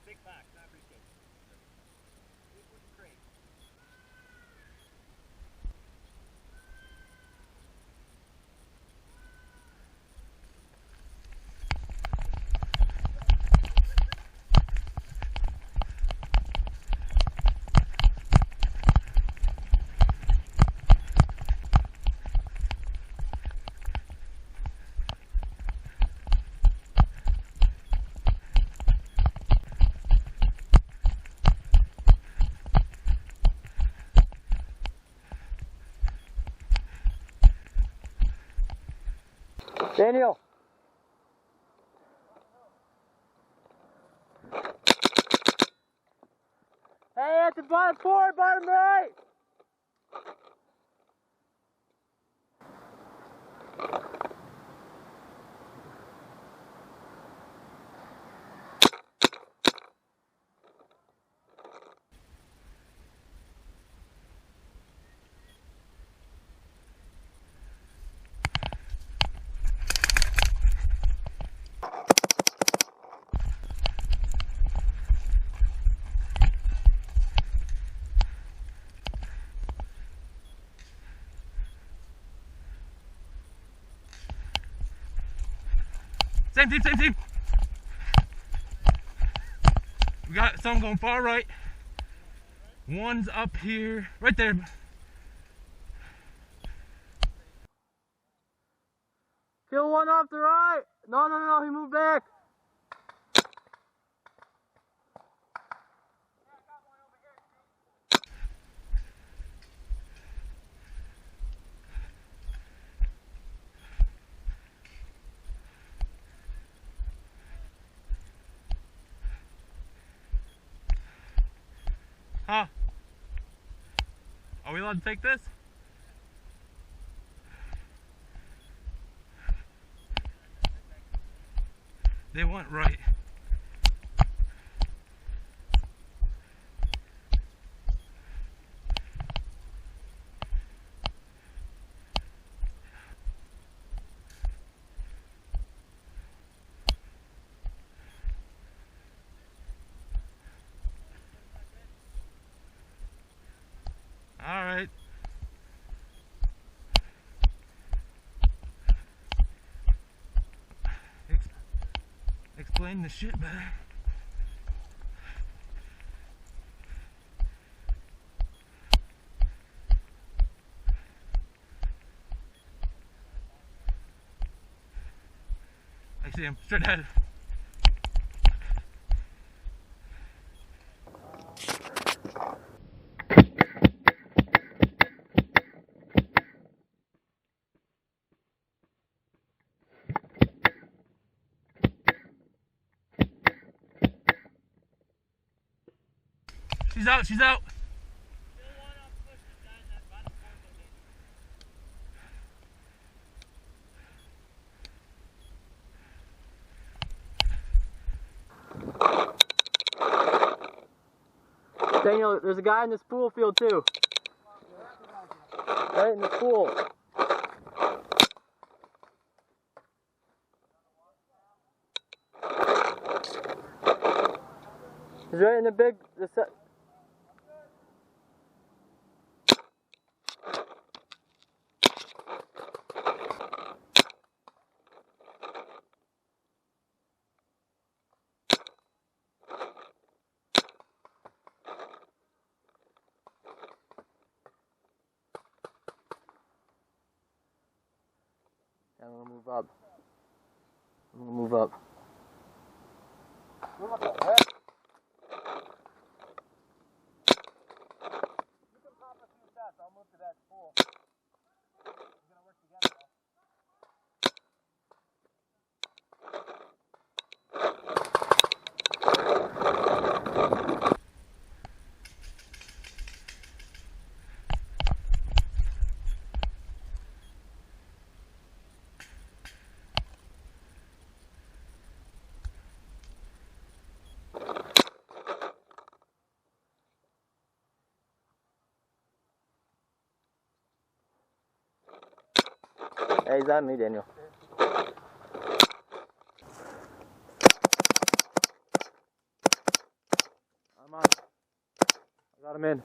big box, not a briefcase. Big wooden crate. Daniel. Hey, at the bottom forward, bottom right. Same team, same team. We got some going far right. One's up here, right there. Kill one off the right. No, he moved back. Huh? Are we allowed to take this? They went right. All right. Explain the shit better. I see him straight ahead. She's out, she's out. Daniel, there's a guy in this pool field too. Right in the pool. He's right in the big. I'm gonna move up. I'm gonna move up. What the heck? You can pop a few shots. I'll move to that pool. We're gonna work together though. Hey, he's on me, Daniel. Got him in.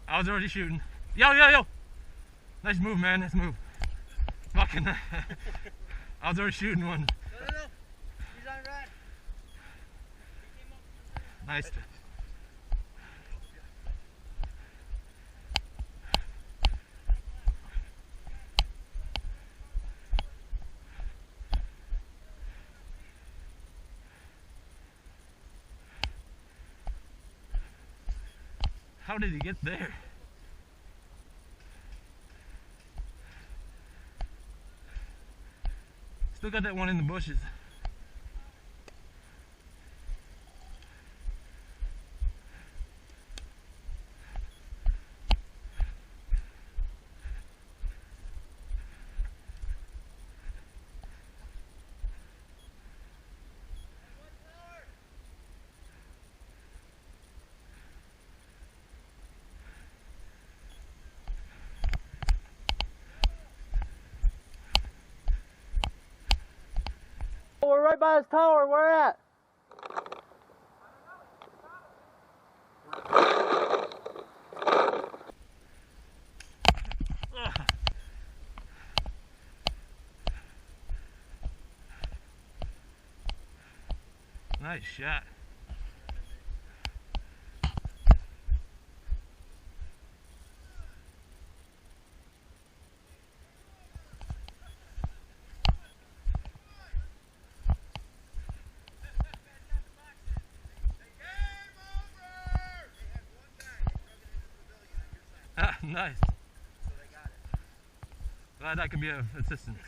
I was already shooting. Yo, yo, yo! Nice move, man. Nice move. Fucking. I was already shooting one. No. He's on red. Nice. How did he get there? Still got that one in the bushes. We're right by this tower. Where at? Nice shot. Ah, nice. So they got it. Glad I can be of assistance.